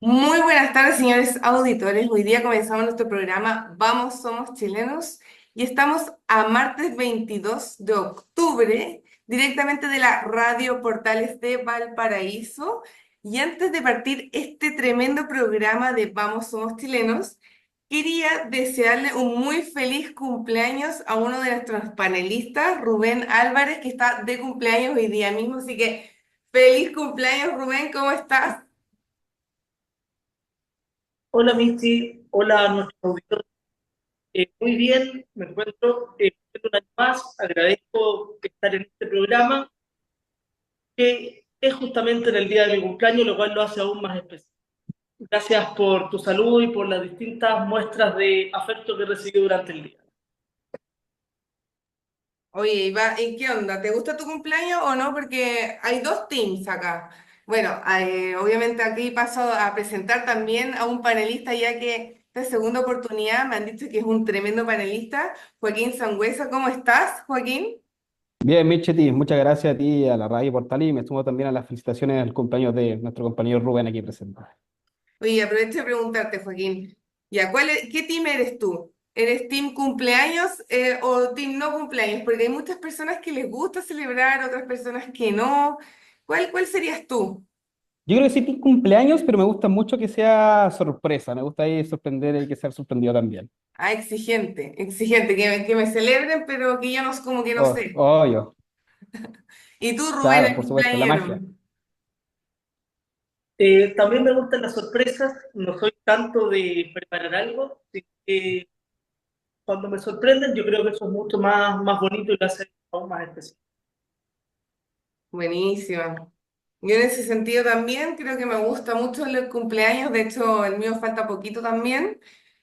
Muy buenas tardes, señores auditores. Hoy día comenzamos nuestro programa Vamos, Somos Chilenos y estamos a martes 22 de octubre, directamente de la Radio Portales de Valparaíso. Y antes de partir este tremendo programa de Vamos, Somos Chilenos, quería desearle un muy feliz cumpleaños a uno de nuestros panelistas, Rubén Álvarez, que está de cumpleaños hoy día mismo. Así que feliz cumpleaños, Rubén, ¿cómo estás? Hola Misty, hola a nuestros auditores. Muy bien, me encuentro un año más. Agradezco estar en este programa que es justamente en el día de mi cumpleaños, lo cual lo hace aún más especial. Gracias por tu salud y por las distintas muestras de afecto que he recibido durante el día. Oye, Iván, ¿en qué onda? ¿Te gusta tu cumpleaños o no? Porque hay dos teams acá. Bueno, obviamente aquí paso a presentar también a un panelista, ya que esta segunda oportunidad me han dicho que es un tremendo panelista, Joaquín Sangüesa. ¿Cómo estás, Joaquín? Bien, Micheti, muchas gracias a ti y a la Radio Portal y me sumo también a las felicitaciones al cumpleaños de nuestro compañero Rubén aquí presente. Oye, aprovecho de preguntarte, Joaquín, ya, ¿qué team eres tú? ¿Eres team cumpleaños o team no cumpleaños? Porque hay muchas personas que les gusta celebrar, otras personas que no. ¿Cuál serías tú? Yo creo que sí, tiene cumpleaños, pero me gusta mucho que sea sorpresa, me gusta ahí sorprender y que sea sorprendido también. Ah, exigente, exigente, que me celebren, pero que yo no, como que no Oh, sé. obvio, ¿Y tú, Rubén, claro, el por supuesto, la cumpleañero? magia. También me gustan las sorpresas, no soy tanto de preparar algo, así que cuando me sorprenden yo creo que eso es mucho más bonito y lo hace aún más especial. Buenísima. Yo en ese sentido también creo que me gusta mucho el cumpleaños, de hecho el mío falta poquito también.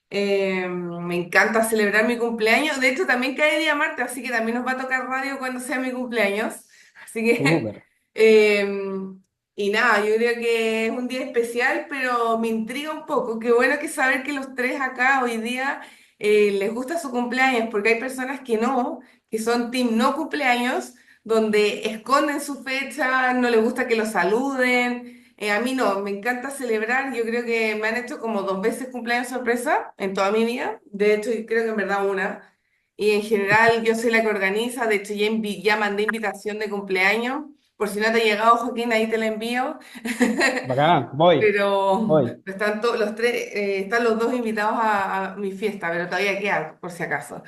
Me encanta celebrar mi cumpleaños, de hecho también cae día martes, así que también nos va a tocar radio cuando sea mi cumpleaños. Así que, Súper. y nada, yo creo que es un día especial, pero me intriga un poco. Qué bueno que saber que los tres acá hoy día les gusta su cumpleaños, porque hay personas que no, que son team no cumpleaños donde esconden su fecha, no les gusta que los saluden. A mí no, me encanta celebrar. Yo creo que me han hecho como dos veces cumpleaños sorpresa en toda mi vida. De hecho, creo que en verdad una. Y en general yo soy la que organiza. De hecho, ya mandé invitación de cumpleaños. Por si no te ha llegado, Joaquín, ahí te la envío. Bacán, voy, Pero voy. están los tres, están los dos invitados a mi fiesta, pero todavía queda, por si acaso.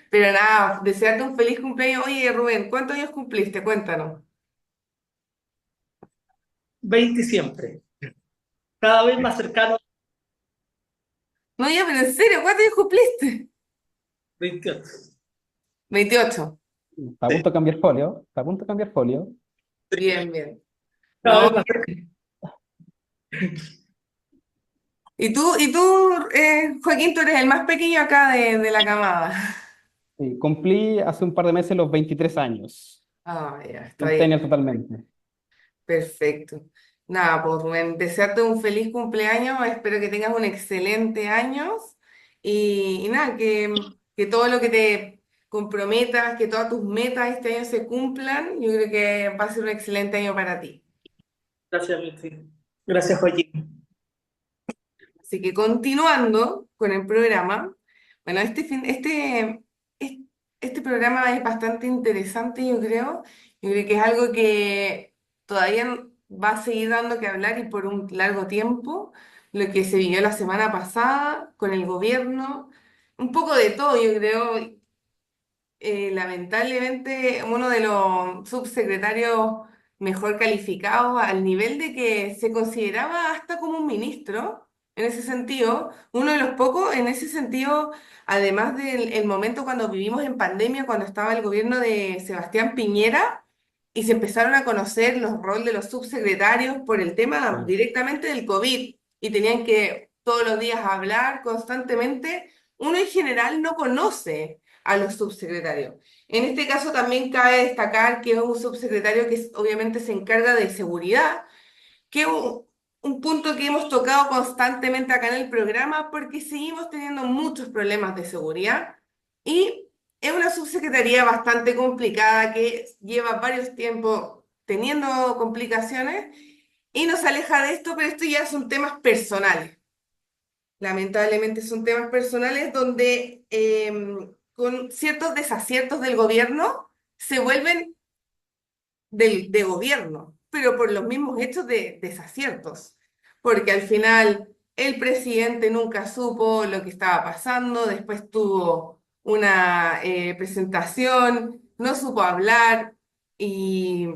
Pero nada, desearte un feliz cumpleaños. Oye, Rubén, ¿cuántos años cumpliste? Cuéntanos. 20 siempre, cada vez más cercano a No, ya, pero en serio, ¿cuántos años cumpliste? 28. 28. Está a Sí, punto de cambiar folio, está a punto de cambiar folio. Bien, bien. cada No, vez más cercano. y tú, Joaquín, tú eres el más pequeño acá de la camada. Sí, cumplí hace un par de meses los 23 años, Ah, ya, está centennial bien. totalmente. Perfecto. Nada, pues Rubén, desearte un feliz cumpleaños, espero que tengas un excelente año y nada, que todo lo que te comprometas, que todas tus metas este año se cumplan, yo creo que va a ser un excelente año para ti. Gracias, Misty. Gracias, Joaquín. Así que continuando con el programa, bueno, es- este programa es bastante interesante, yo creo. Yo creo que es algo que todavía va a seguir dando que hablar y por un largo tiempo. Lo que se vivió la semana pasada con el gobierno, un poco de todo, yo creo. Lamentablemente, uno de los subsecretarios mejor calificados, al nivel de que se consideraba hasta como un ministro, en ese sentido, uno de los pocos, en ese sentido, además del el momento cuando vivimos en pandemia, cuando estaba el gobierno de Sebastián Piñera, y se empezaron a conocer los roles de los subsecretarios por el tema Sí. directamente del COVID, y tenían que todos los días hablar constantemente, uno en general no conoce a los subsecretarios. En este caso también cabe destacar que es un subsecretario que obviamente se encarga de seguridad, que es un punto que hemos tocado constantemente acá en el programa porque seguimos teniendo muchos problemas de seguridad y es una subsecretaría bastante complicada que lleva varios tiempos teniendo complicaciones y nos aleja de esto, pero esto ya son temas personales. Lamentablemente son temas personales donde con ciertos desaciertos del gobierno se vuelven de gobierno, pero por los mismos hechos de desaciertos, porque al final el presidente nunca supo lo que estaba pasando, después tuvo una presentación, no supo hablar y,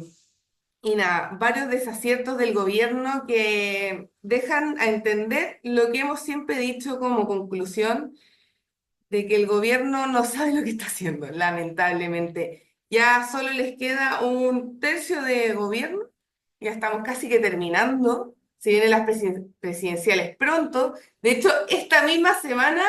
y nada, varios desaciertos del gobierno que dejan a entender lo que hemos siempre dicho como conclusión de que el gobierno no sabe lo que está haciendo, lamentablemente. Ya solo les queda un tercio de gobierno, ya estamos casi que terminando, se vienen las presidenciales pronto. De hecho, esta misma semana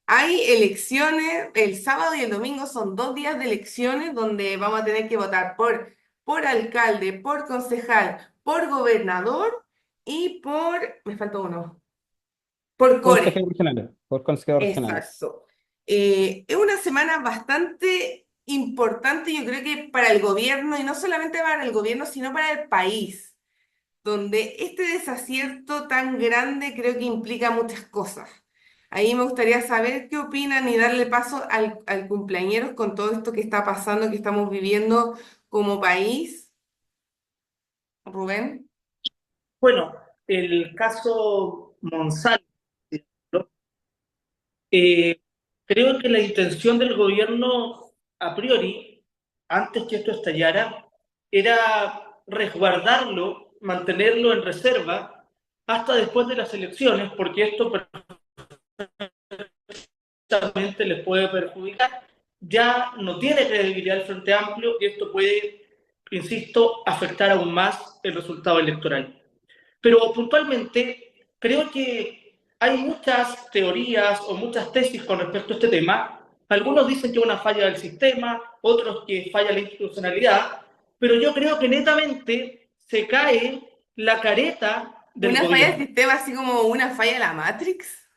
hay elecciones, el sábado y el domingo son 2 días de elecciones donde vamos a tener que votar por alcalde, por concejal, por gobernador y me falta uno, por core. Consejeros regionales, por consejeros regionales. Exacto. Es una semana bastante importante, yo creo que para el gobierno, y no solamente para el gobierno, sino para el país, donde este desacierto tan grande creo que implica muchas cosas. Ahí me gustaría saber qué opinan y darle paso al cumpleañeros con todo esto que está pasando, que estamos viviendo como país. Rubén. Bueno, el caso Monsalve, ¿no? Creo que la intención del gobierno, a priori, antes que esto estallara, era resguardarlo, mantenerlo en reserva hasta después de las elecciones, porque esto perfectamente les puede perjudicar. Ya no tiene credibilidad el Frente Amplio y esto puede, insisto, afectar aún más el resultado electoral. Pero puntualmente, creo que hay muchas teorías o muchas tesis con respecto a este tema. Algunos dicen que es una falla del sistema, otros que falla la institucionalidad, pero yo creo que netamente se cae la careta del Una falla del gobierno. sistema, así como una falla de la Matrix.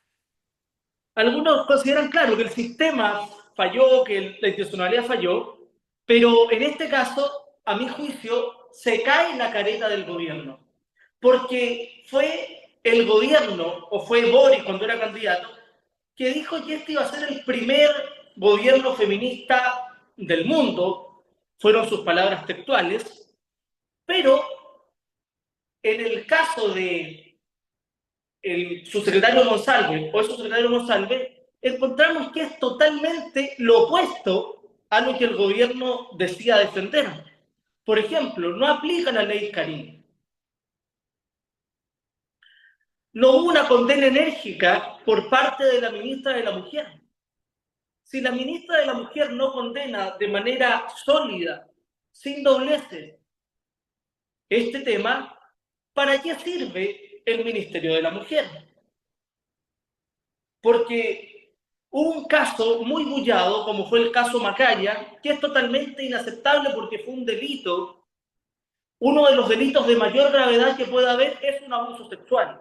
Algunos consideran, claro, que el sistema falló, que la institucionalidad falló, pero en este caso, a mi juicio, se cae la careta del gobierno, porque fue el gobierno, o fue Boris cuando era candidato, que dijo que este iba a ser el primer gobierno feminista del mundo, fueron sus palabras textuales, pero en el caso de el subsecretario Monsalve o el subsecretario Monsalve, encontramos que es totalmente lo opuesto a lo que el gobierno decía defender. Por ejemplo, no aplica la ley Karim. No hubo una condena enérgica por parte de la ministra de la Mujer. Si la ministra de la Mujer no condena de manera sólida, sin dobleces, este tema, ¿para qué sirve el Ministerio de la Mujer? Porque hubo un caso muy bullado, como fue el caso Macaya, que es totalmente inaceptable porque fue un delito. Uno de los delitos de mayor gravedad que puede haber es un abuso sexual.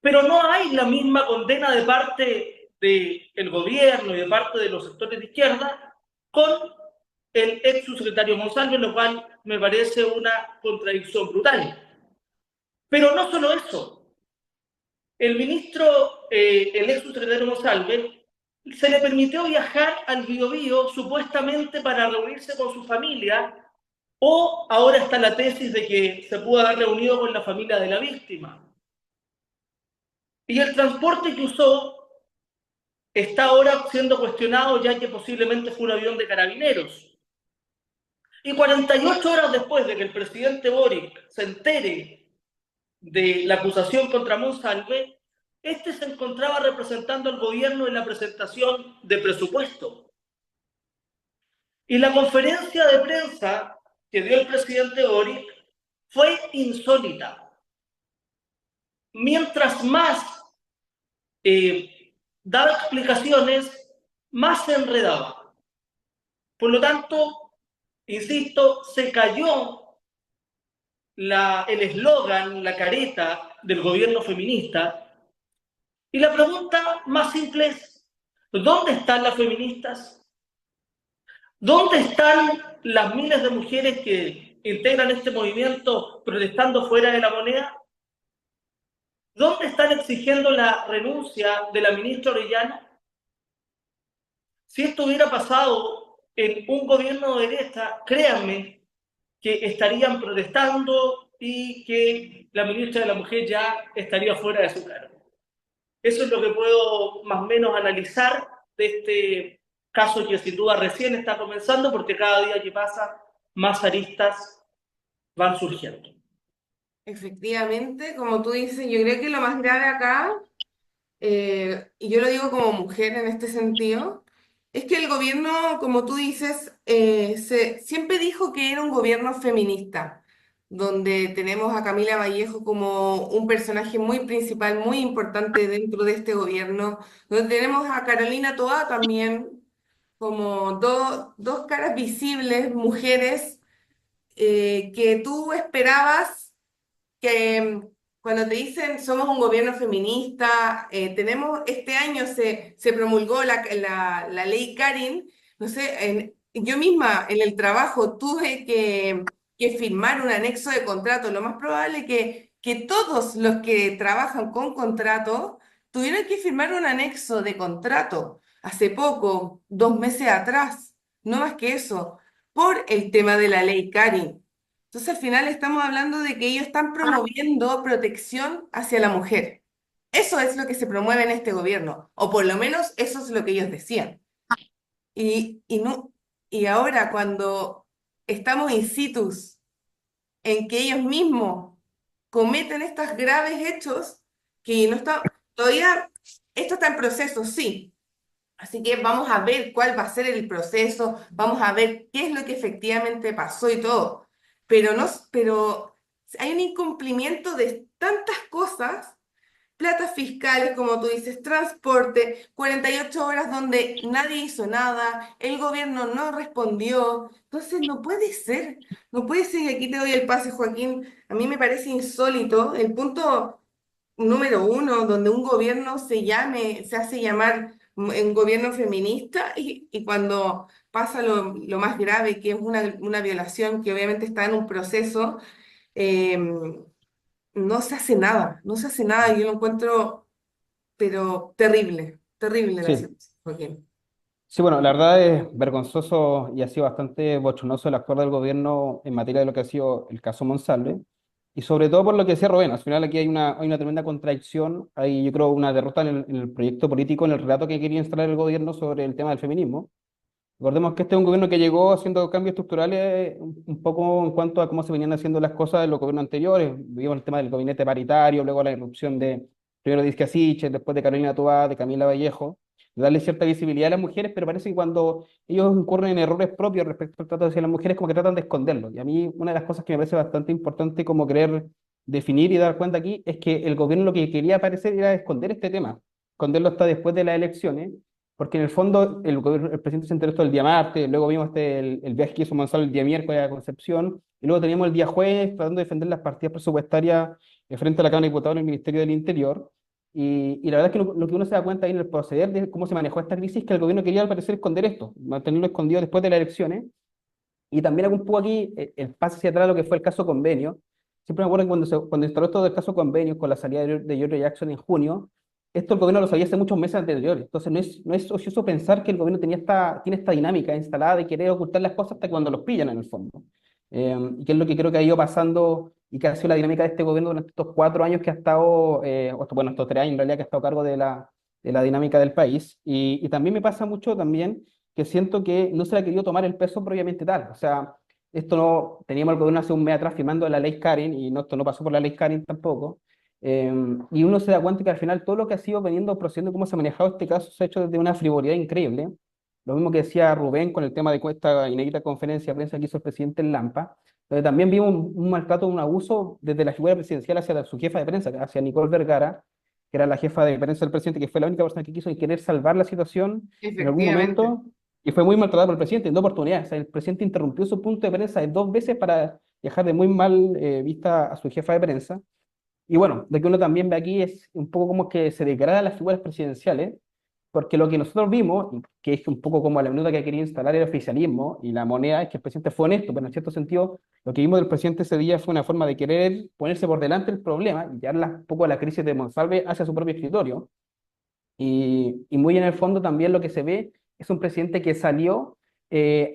Pero no hay la misma condena de parte del gobierno y de parte de los sectores de izquierda con el ex subsecretario Monsalve, lo cual me parece una contradicción brutal. Pero no solo eso, el ministro, el ex subsecretario Monsalve, se le permitió viajar al Biobío supuestamente para reunirse con su familia, o ahora está la tesis de que se pudo haber reunido con la familia de la víctima. Y el transporte que usó está ahora siendo cuestionado, ya que posiblemente fue un avión de carabineros. Y 48 horas después de que el presidente Boric se entere de la acusación contra Monsalve, este se encontraba representando al gobierno en la presentación de presupuesto. Y la conferencia de prensa que dio el presidente Boric fue insólita. Mientras más daba explicaciones, más se enredaba. Por lo tanto, insisto, se cayó el eslogan, la careta del gobierno feminista. Y la pregunta más simple es, ¿dónde están las feministas? ¿Dónde están las miles de mujeres que integran este movimiento protestando fuera de la moneda, ¿dónde están exigiendo la renuncia de la ministra Orellana? Si esto hubiera pasado en un gobierno de derecha, créanme que estarían protestando y que la ministra de la Mujer ya estaría fuera de su cargo. Eso es lo que puedo más o menos analizar de este caso que sin duda recién está comenzando, porque cada día que pasa más aristas van surgiendo. Efectivamente, como tú dices, yo creo que lo más grave acá, y yo lo digo como mujer en este sentido, es que el gobierno, como tú dices, siempre dijo que era un gobierno feminista, donde tenemos a Camila Vallejo como un personaje muy principal, muy importante dentro de este gobierno, donde tenemos a Carolina Toá también como dos caras visibles, mujeres, que tú esperabas que cuando te dicen somos un gobierno feminista, este año se promulgó la ley Karin, no sé, yo misma en el trabajo tuve que firmar un anexo de contrato, lo más probable que todos los que trabajan con contrato tuvieron que firmar un anexo de contrato hace poco, 2 meses atrás, no más que eso, por el tema de la ley Karin. Entonces, al final estamos hablando de que ellos están promoviendo protección hacia la mujer. Eso es lo que se promueve en este gobierno, o por lo menos eso es lo que ellos decían. No, y ahora cuando estamos in situ en que ellos mismos cometen estos graves hechos, que no está, todavía esto está en proceso, sí. Así que vamos a ver cuál va a ser el proceso, vamos a ver qué es lo que efectivamente pasó y todo. Pero hay un incumplimiento de tantas cosas, platas fiscales, como tú dices, transporte, 48 horas donde nadie hizo nada, el gobierno no respondió. Entonces no puede ser, y aquí te doy el pase, Joaquín. A mí me parece insólito el punto número uno, donde un gobierno se hace llamar un gobierno feminista y cuando pasa lo más grave, que es una violación que obviamente está en un proceso, eh, no se hace nada, no se hace nada. Yo lo encuentro, pero terrible, terrible la Sí. situación, Joaquín. Sí, bueno, la verdad es vergonzoso y ha sido bastante bochornoso el actuar del gobierno en materia de lo que ha sido el caso Monsalve, y sobre todo por lo que decía Rubén, al final aquí hay una tremenda contradicción, hay yo creo una derrota en el proyecto político, en el relato que quería instalar el gobierno sobre el tema del feminismo. Recordemos que este es un gobierno que llegó haciendo cambios estructurales un poco en cuanto a cómo se venían haciendo las cosas en los gobiernos anteriores. Vimos el tema del gabinete paritario, luego la irrupción de primero de Isquia Siches, después de Carolina Toá, de Camila Vallejo, de darle cierta visibilidad a las mujeres, pero parece que cuando ellos incurren en errores propios respecto al trato hacia las mujeres, como que tratan de esconderlo. Y a mí una de las cosas que me parece bastante importante como querer definir y dar cuenta aquí es que el gobierno lo que quería parecer era esconder este tema, esconderlo hasta después de las elecciones, porque en el fondo el presidente se enteró esto el día martes, luego vimos el viaje que hizo Gonzalo el día miércoles a Concepción, y luego teníamos el día jueves tratando de defender las partidas presupuestarias frente a la Cámara de Diputados en el Ministerio del Interior. Y la verdad es que lo que uno se da cuenta ahí en el proceder de cómo se manejó esta crisis es que el gobierno quería al parecer esconder esto, mantenerlo escondido después de las elecciones. Y también hago un poco aquí el pase hacia atrás lo que fue el caso Convenio. Siempre me acuerdo que cuando instaló esto del caso Convenio con la salida de George Jackson en junio, esto el gobierno lo sabía hace muchos meses anteriores. Entonces no es ocioso pensar que el gobierno tiene esta dinámica instalada de querer ocultar las cosas hasta cuando los pillan en el fondo. Y que es lo que creo que ha ido pasando y que ha sido la dinámica de este gobierno durante estos 4 años que ha estado, bueno, estos 3 años en realidad que ha estado a cargo de la dinámica del país. Y también me pasa mucho también que siento que no se le ha querido tomar el peso propiamente tal. O sea, esto no, teníamos el gobierno hace un mes atrás firmando la ley Karen, y no, esto no pasó por la ley Karen tampoco. Y uno se da cuenta que al final todo lo que ha sido veniendo, procediendo, cómo se ha manejado este caso, se ha hecho desde una frivolidad increíble. Lo mismo que decía Rubén con el tema de esta inédita conferencia de prensa que hizo el presidente en Lampa, donde también vimos un maltrato, un abuso desde la figura presidencial hacia su jefa de prensa, hacia Nicole Vergara, que era la jefa de prensa del presidente, que fue la única persona que quiso querer salvar la situación en algún Efectivamente. momento, y fue muy maltratada por el presidente en 2 oportunidades. O sea, el presidente interrumpió su punto de prensa de 2 veces para dejar de muy mal vista a su jefa de prensa. Y bueno, lo que uno también ve aquí es un poco como que se degrada las figuras presidenciales, porque lo que nosotros vimos, y que es un poco como la minuta que quería instalar el oficialismo y la moneda, es que el presidente fue honesto, pero en cierto sentido lo que vimos del presidente ese día fue una forma de querer ponerse por delante el problema y llevar un poco la crisis de Monsalve hacia su propio escritorio. Y muy en el fondo también lo que se ve es un presidente que salió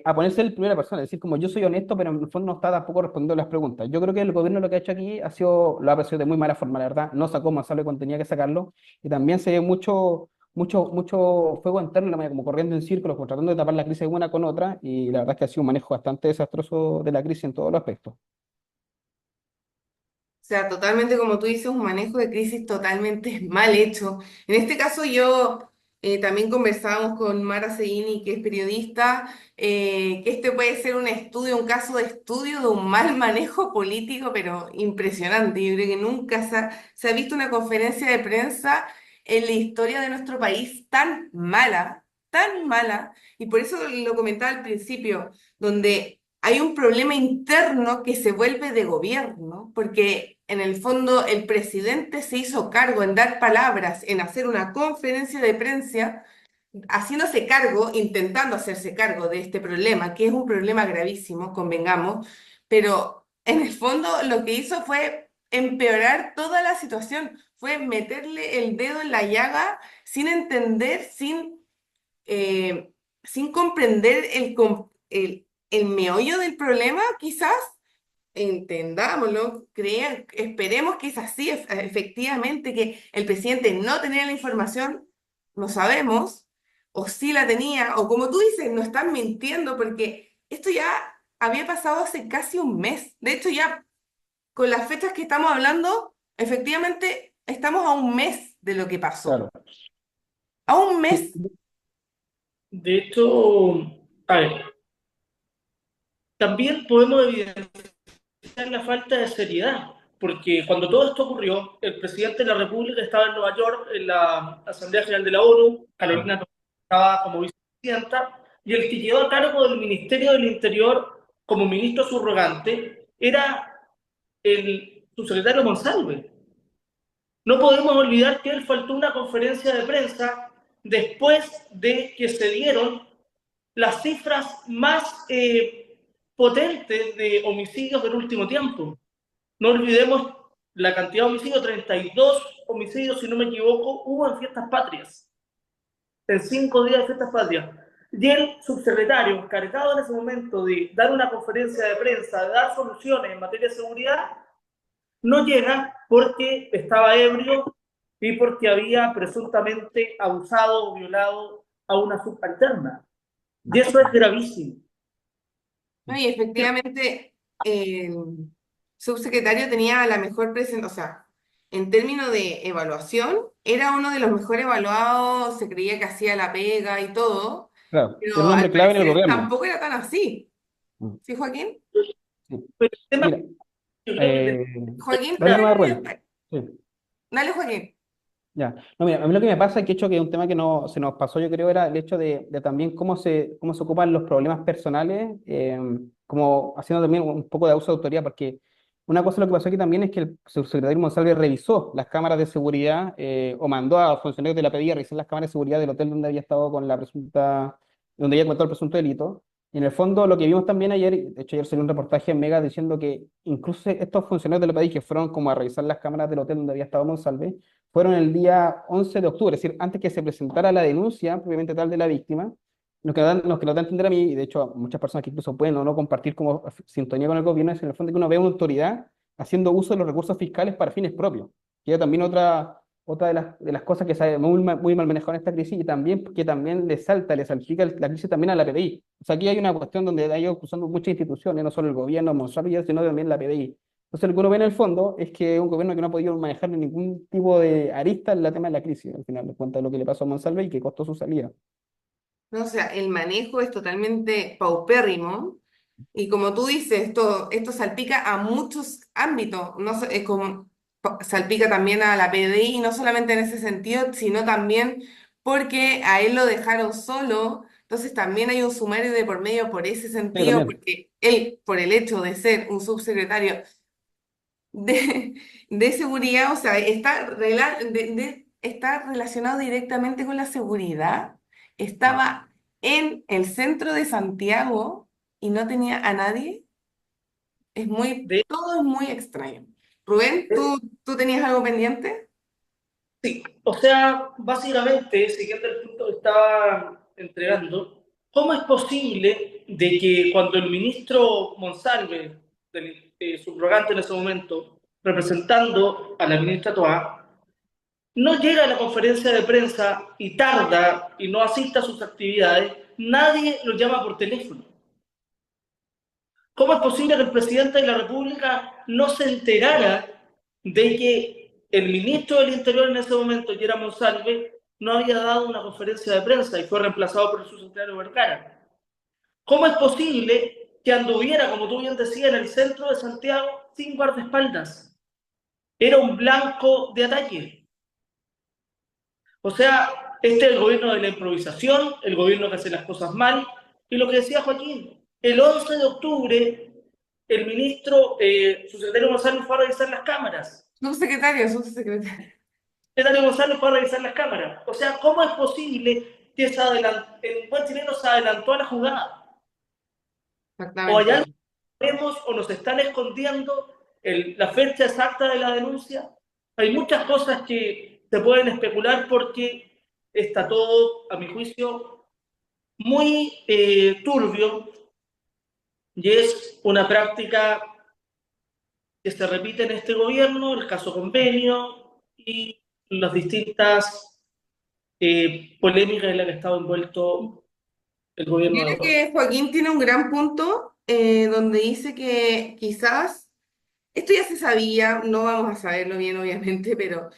a ponerse en primera persona, es decir, como yo soy honesto, pero en el fondo no está tampoco respondiendo las preguntas. Yo creo que el gobierno lo que ha hecho aquí lo ha hecho de muy mala forma, la verdad, no sacó más sale cuando tenía que sacarlo, y también se ve mucho fuego interno, como corriendo en círculos, como tratando de tapar la crisis una con otra, y la verdad es que ha sido un manejo bastante desastroso de la crisis en todos los aspectos. O sea, totalmente como tú dices, un manejo de crisis totalmente mal hecho. En este caso yo también conversábamos con Mara Seguini, que es periodista, que este puede ser un estudio, un caso de estudio de un mal manejo político, pero impresionante. Yo creo que nunca se ha visto una conferencia de prensa en la historia de nuestro país tan mala, y por eso lo comentaba al principio, donde hay un problema interno que se vuelve de gobierno, porque en el fondo el presidente se hizo cargo en dar palabras, en hacer una conferencia de prensa, haciéndose cargo, intentando hacerse cargo de este problema, que es un problema gravísimo, convengamos, pero en el fondo lo que hizo fue empeorar toda la situación, fue meterle el dedo en la llaga sin entender, eh, sin comprender el meollo del problema, quizás, entendámoslo, esperemos que es así, efectivamente, que el presidente no tenía la información, no sabemos, o sí la tenía, o como tú dices, no están mintiendo, porque esto ya había pasado hace casi un mes. De hecho, ya con las fechas que estamos hablando, efectivamente, estamos a un mes de lo que pasó. Claro. A un Sí, mes. De hecho, a ver, también podemos evidenciar la falta de seriedad, porque cuando todo esto ocurrió, el presidente de la República estaba en Nueva York, en la Asamblea General de la ONU, Carolina estaba como vicepresidenta, y el que quedó a cargo del Ministerio del Interior como ministro subrogante era el subsecretario Monsalve. No podemos olvidar que él faltó una conferencia de prensa después de que se dieron las cifras más potentes de homicidios del último tiempo. No olvidemos la cantidad de homicidios, 32 homicidios, si no me equivoco, hubo en fiestas patrias, en 5 días de fiestas patrias. Y el subsecretario, encargado en ese momento de dar una conferencia de prensa, de dar soluciones en materia de seguridad, no llega porque estaba ebrio y porque había presuntamente abusado o violado a una subalterna. Y eso es gravísimo. ¿No? Y efectivamente, el subsecretario tenía la mejor presentación, o sea, en términos de evaluación, era uno de los mejor evaluados, se creía que hacía la pega y todo, claro, era pero un al hombre clave en el parecer gobierno. tampoco era tan así. Mm, ¿Sí, Joaquín? sí. Pero el tema, Mira, yo creo que eh, Joaquín, dale nomás, termina. Rubén. Sí. Dale, Joaquín. Ya. No, mira, a mí lo que me pasa es que hecho que un tema que no, se nos pasó, yo creo, era el hecho de también cómo se ocupan los problemas personales, como haciendo también un poco de abuso de autoridad, porque una cosa lo que pasó aquí también es que el subsecretario Monsalve revisó las cámaras de seguridad o mandó a funcionarios de la PDI a revisar las cámaras de seguridad del hotel donde había estado con la presunta, donde había cometido el presunto delito. Y en el fondo, lo que vimos también ayer, de hecho ayer salió un reportaje en Mega diciendo que incluso estos funcionarios de la PDI que fueron como a revisar las cámaras del hotel donde había estado Monsalve, fueron el día 11 de octubre, es decir, antes que se presentara la denuncia propiamente tal de la víctima, lo que nos da a entender a mí, y de hecho a muchas personas que incluso pueden o no compartir como sintonía con el gobierno, es en el fondo que uno ve a una autoridad haciendo uso de los recursos fiscales para fines propios, que es también otra de las cosas que se ha muy mal manejado en esta crisis y también que también le salpica la crisis también a la PDI. O sea, aquí hay una cuestión donde hay usando muchas instituciones, no solo el gobierno, Monsanto, sino también la PDI. Entonces, lo que uno ve en el fondo es que es un gobierno que no ha podido manejar ningún tipo de arista en el tema de la crisis, al final de cuentas, lo que le pasó a Monsalve y que costó su salida. No, o sea, el manejo es totalmente paupérrimo. Y como tú dices, esto salpica a muchos ámbitos, no sé, es como salpica también a la PDI, y no solamente en ese sentido, sino también porque a él lo dejaron solo, entonces también hay un sumario de por medio por ese Sí, sentido, también. porque él, por el hecho de ser un subsecretario de seguridad, o sea, está relacionado directamente con la seguridad. Estaba en el centro de Santiago y no tenía a nadie. De, Todo es muy extraño. Rubén, ¿tú tenías algo pendiente? sí, o sea, básicamente, siguiendo el punto que estaba entregando, ¿cómo es posible de que cuando el ministro Monsalve, subrogante en ese momento, representando a la ministra Toá, no llega a la conferencia de prensa y tarda y no asiste a sus actividades, nadie lo llama por teléfono? ¿Cómo es posible que el presidente de la República no se enterara de que el ministro del Interior en ese momento, Yera Monsalve, no había dado una conferencia de prensa y fue reemplazado por el subsecretario Vergara? ¿Cómo es posible que anduviera, como tú bien decías, en el centro de Santiago sin guardaespaldas? Era un blanco de ataque. O sea, este es el gobierno de la improvisación, el gobierno que hace las cosas mal, y lo que decía Joaquín, el 11 de octubre el ministro, su secretario González fue a revisar las cámaras. Subsecretario, subsecretario. El secretario González fue a revisar las cámaras. O sea, ¿cómo es posible que el buen chileno se adelantó a la jugada? O hay algo Exactamente. que vemos o nos están escondiendo la fecha exacta de la denuncia. Hay muchas cosas que se pueden especular porque está todo, a mi juicio, muy turbio y es una práctica que se repite en este gobierno, el caso convenio y las distintas polémicas en las que ha estado envuelto el Yo gobierno de creo Boric. que Joaquín tiene un gran punto donde dice que quizás, esto ya se sabía, no vamos a saberlo bien obviamente, pero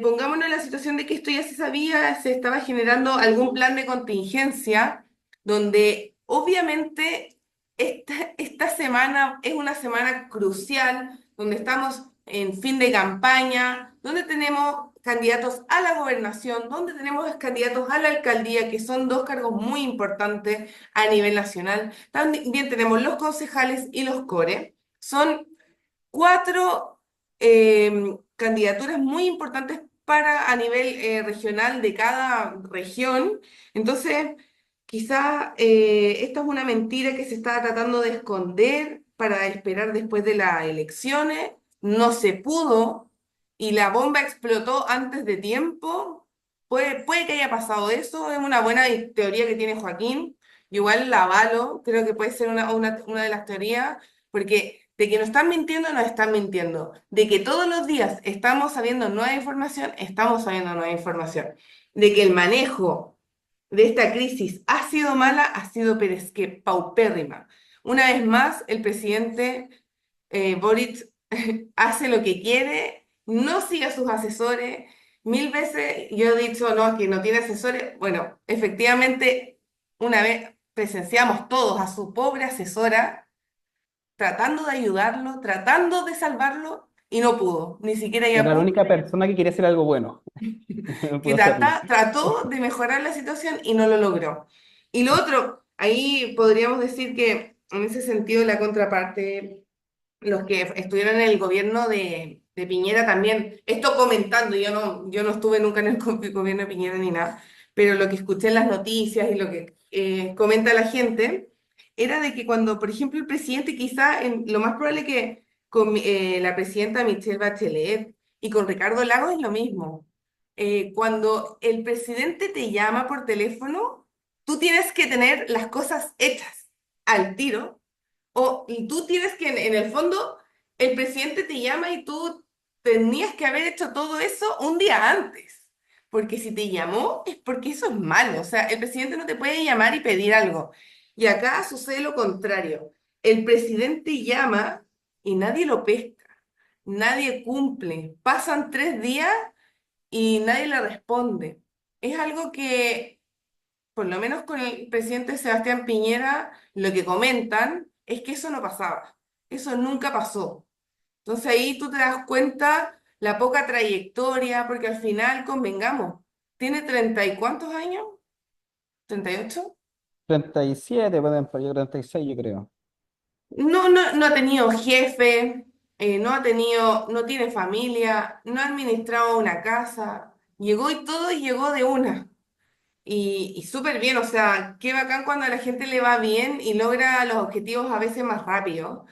pongámonos en la situación de que esto ya se sabía, se estaba generando algún plan de contingencia donde obviamente esta semana es una semana crucial, donde estamos en fin de campaña, donde tenemos candidatos a la gobernación, donde tenemos candidatos a la alcaldía, que son dos cargos muy importantes a nivel nacional. También tenemos los concejales y los core. Son cuatro candidaturas muy importantes para a nivel regional de cada región. Entonces, quizá esta es una mentira que se está tratando de esconder para esperar después de las elecciones. No se pudo y la bomba explotó antes de tiempo. Puede que haya pasado eso, es una buena teoría que tiene Joaquín. Yo igual la avalo, creo que puede ser una de las teorías, porque de que nos están mintiendo, nos están mintiendo. De que todos los días estamos sabiendo nueva información, estamos sabiendo nueva información. De que el manejo de esta crisis ha sido mala, ha sido pero es que paupérrima. Una vez más, el presidente Boric hace lo que quiere, no sigue a sus asesores. Mil veces yo he dicho, no, que no tiene asesores. Bueno, efectivamente, una vez presenciamos todos a su pobre asesora tratando de ayudarlo, tratando de salvarlo, y no pudo, ni siquiera ella Era la pudo, única persona que quería hacer algo bueno. No que pudo hacerlo. trató de mejorar la situación y no lo logró. Y lo otro, ahí podríamos decir que en ese sentido la contraparte, los que estuvieron en el gobierno de Piñera también, esto comentando, yo no estuve nunca en el gobierno de Piñera ni nada, pero lo que escuché en las noticias y lo que comenta la gente, era de que cuando, por ejemplo, el presidente quizá, lo más probable que con la presidenta Michelle Bachelet y con Ricardo Lagos es lo mismo. Cuando el presidente te llama por teléfono, tú tienes que tener las cosas hechas al tiro y tú tienes que, en el fondo, el presidente te llama y tú tenías que haber hecho todo eso un día antes. Porque si te llamó es porque eso es malo. O sea, el presidente no te puede llamar y pedir algo. Y acá sucede lo contrario. El presidente llama y nadie lo pesca. Nadie cumple. Pasan 3 días y nadie le responde. Es algo que por lo menos con el presidente Sebastián Piñera, lo que comentan es que eso no pasaba. Eso nunca pasó. Entonces ahí tú te das cuenta la poca trayectoria, porque al final, convengamos, tiene 30 y cuántos años, 38. 37, pueden por yo 36, yo creo. No ha tenido jefe, no tiene familia, no ha administrado una casa. Llegó y todo y llegó de una. Y súper bien, o sea, qué bacán cuando a la gente le va bien y logra los objetivos a veces más rápido.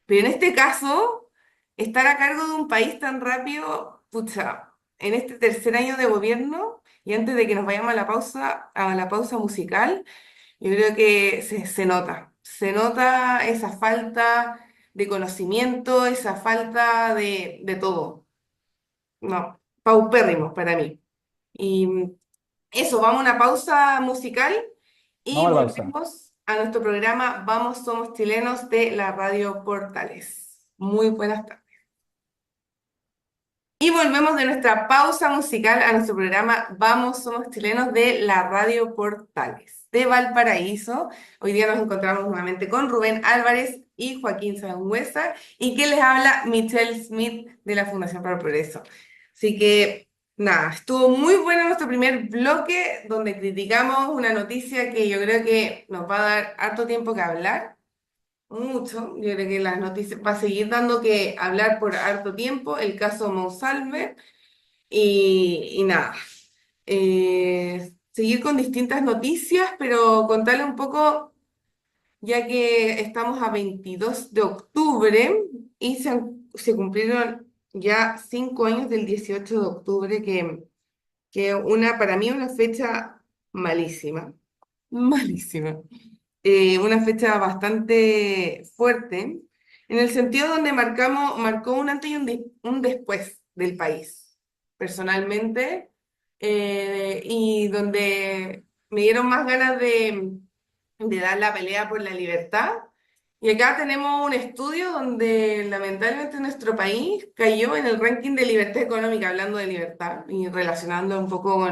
Pero en este caso, estar a cargo de un país tan rápido, pucha, en este tercer año de gobierno, y antes de que nos vayamos a la pausa musical, yo creo que se nota esa falta de conocimiento, esa falta de todo. No, paupérrimos para mí. Y eso, vamos a una pausa musical y Vamos a la pausa. volvemos a nuestro programa Vamos Somos Chilenos de la Radio Portales. Muy buenas tardes. Y volvemos de nuestra pausa musical a nuestro programa Vamos Somos Chilenos de la Radio Portales de Valparaíso. Hoy día nos encontramos nuevamente con Rubén Álvarez y Joaquín Sangüesa y que les habla Michelle Smith de la Fundación para el Progreso. Así que nada, estuvo muy bueno nuestro primer bloque donde criticamos una noticia que yo creo que nos va a dar harto tiempo que hablar. Mucho, yo creo que las noticias va a seguir dando que hablar por harto tiempo, el caso Monsalve y nada, seguir con distintas noticias, pero contarle un poco, ya que estamos a 22 de octubre y se cumplieron ya 5 años del 18 de octubre, que para mí una fecha malísima, malísima, una fecha bastante fuerte, en el sentido donde marcó un antes y un después del país, personalmente, y donde me dieron más ganas de dar la pelea por la libertad. Y acá tenemos un estudio donde lamentablemente nuestro país cayó en el ranking de libertad económica, hablando de libertad y relacionando un poco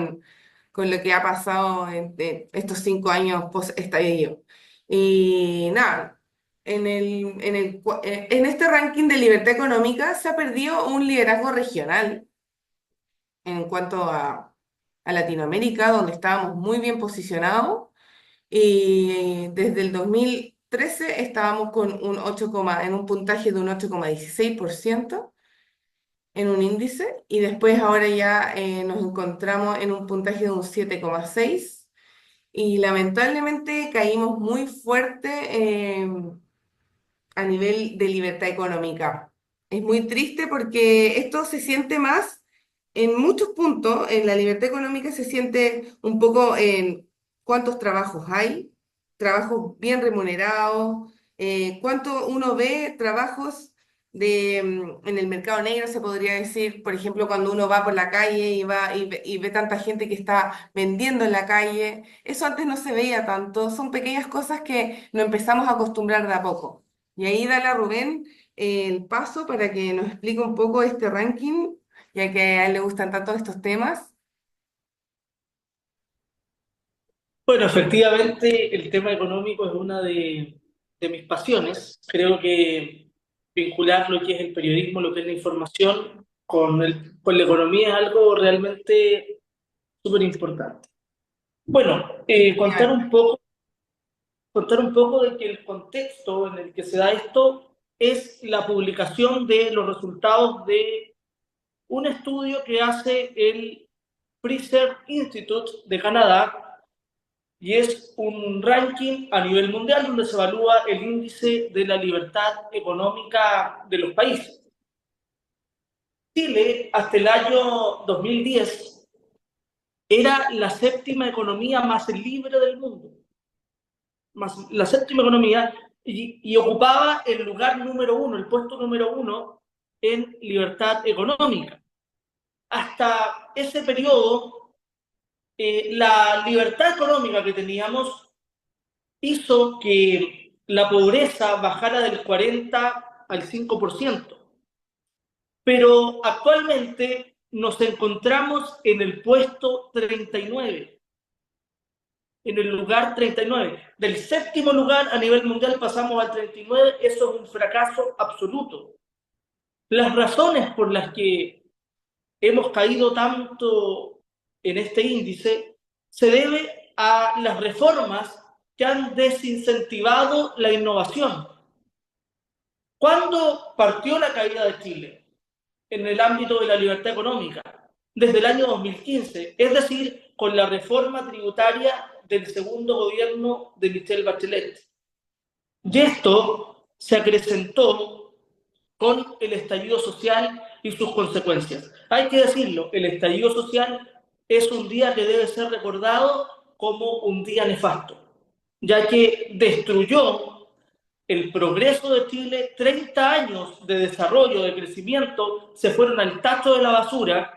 con lo que ha pasado en estos 5 años post-estallido. Y nada, en este ranking de libertad económica se ha perdido un liderazgo regional en cuanto a Latinoamérica, donde estábamos muy bien posicionados. Y desde el 2013 estábamos con en un puntaje de un 8,16% en un índice, y después ahora ya nos encontramos en un puntaje de un 7,6%. Y lamentablemente caímos muy fuerte a nivel de libertad económica. Es muy triste porque esto se siente más en muchos puntos. En la libertad económica se siente un poco en cuántos trabajos hay, trabajos bien remunerados, cuánto uno ve trabajos en el mercado negro, se podría decir, por ejemplo, cuando uno va por la calle y ve tanta gente que está vendiendo en la calle. Eso antes no se veía tanto, son pequeñas cosas que nos empezamos a acostumbrar de a poco. Y ahí dale a Rubén el paso para que nos explique un poco este ranking, ya que a él le gustan tanto estos temas. Bueno, efectivamente, el tema económico es una de mis pasiones. Creo que vincular lo que es el periodismo, lo que es la información, con la economía es algo realmente súper importante. Bueno, Genial. contar un poco de que el contexto en el que se da esto es la publicación de los resultados de un estudio que hace el Fraser Institute de Canadá, y es un ranking a nivel mundial donde se evalúa el índice de la libertad económica de los países. Chile, hasta el año 2010, era la séptima economía más libre del mundo, la séptima economía, y ocupaba el lugar número uno, el puesto número uno en libertad económica. Hasta ese periodo, la libertad económica que teníamos hizo que la pobreza bajara del 40 al 5%. Pero actualmente nos encontramos en el puesto 39, en el lugar 39. Del séptimo lugar a nivel mundial pasamos al 39, eso es un fracaso absoluto. Las razones por las que hemos caído tanto en este índice se debe a las reformas que han desincentivado la innovación. ¿Cuándo partió la caída de Chile en el ámbito de la libertad económica? desde el año 2015, es decir, con la reforma tributaria del segundo gobierno de Michelle Bachelet. Y esto se acrecentó con el estallido social y sus consecuencias. Hay que decirlo, el estallido social es un día que debe ser recordado como un día nefasto, ya que destruyó el progreso de Chile. 30 años de desarrollo, de crecimiento, se fueron al tacho de la basura,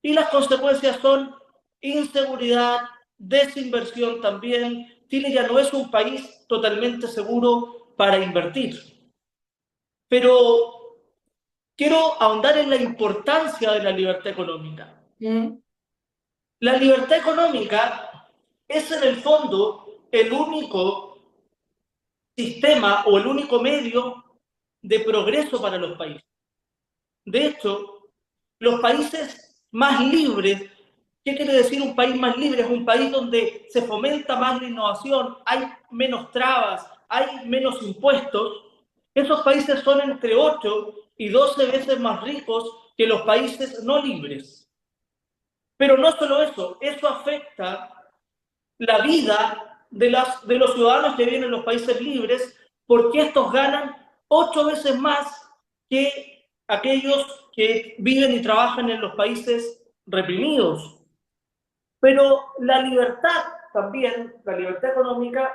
y las consecuencias son inseguridad, desinversión también. Chile ya no es un país totalmente seguro para invertir. Pero quiero ahondar en la importancia de la libertad económica. ¿Mm? La libertad económica es en el fondo el único sistema o el único medio de progreso para los países. De hecho, los países más libres, ¿qué quiere decir un país más libre? Es un país donde se fomenta más la innovación, hay menos trabas, hay menos impuestos. Esos países son entre 8 y 12 veces más ricos que los países no libres. Pero no solo eso, eso afecta la vida de los ciudadanos que viven en los países libres, porque estos ganan 8 veces más que aquellos que viven y trabajan en los países reprimidos. Pero la libertad también, la libertad económica,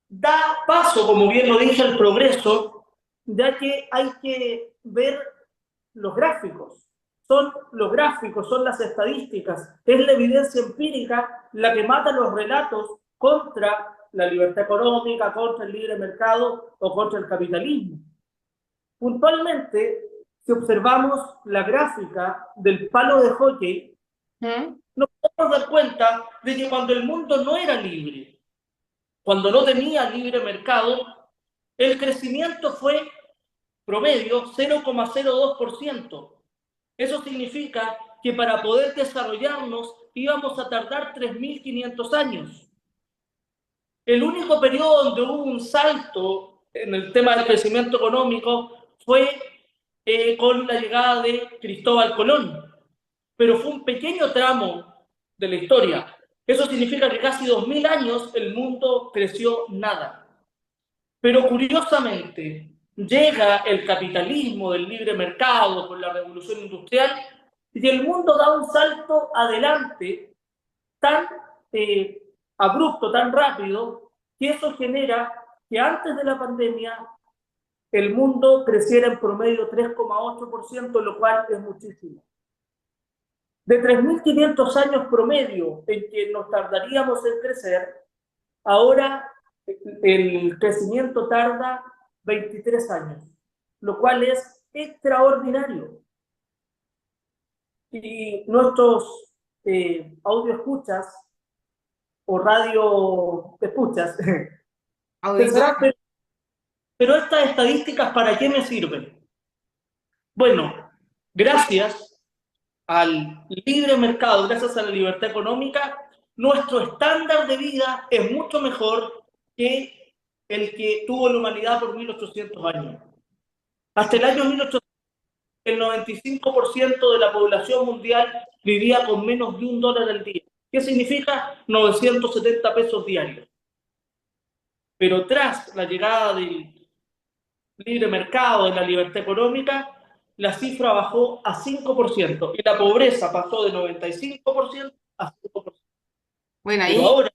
da paso, como bien lo dije, al progreso, ya que hay que ver los gráficos. Son los gráficos, son las estadísticas, es la evidencia empírica la que mata los relatos contra la libertad económica, contra el libre mercado o contra el capitalismo. Puntualmente, si observamos la gráfica del palo de hockey, ¿Mm? nos podemos dar cuenta de que cuando el mundo no era libre, cuando no tenía libre mercado, el crecimiento fue promedio 0,02%. Eso significa que para poder desarrollarnos íbamos a tardar 3.500 años. El único periodo donde hubo un salto en el tema del crecimiento económico fue con la llegada de Cristóbal Colón, pero fue un pequeño tramo de la historia. Eso significa que casi 2000 años el mundo creció nada. Pero curiosamente, llega el capitalismo del libre mercado con la revolución industrial y el mundo da un salto adelante tan eh, abrupto, tan rápido, que eso genera que antes de la pandemia el mundo creciera en promedio 3,8%, lo cual es muchísimo. De 3.500 años promedio en que nos tardaríamos en crecer, ahora el crecimiento tarda 23 años, lo cual es extraordinario. Y nuestros audio escuchas o radio escuchas Auditor. pensarán, pero estas estadísticas, ¿para qué me sirven? Bueno, gracias al libre mercado, gracias a la libertad económica, nuestro estándar de vida es mucho mejor que el que tuvo la humanidad por 1800 años. Hasta el año 1800, el 95% de la población mundial vivía con menos de $1 al día. ¿Qué significa? 970 pesos diarios. Pero tras la llegada del libre mercado, de la libertad económica, la cifra bajó a 5% y la pobreza pasó de 95% a 5%. Bueno, Pero ahí ahora,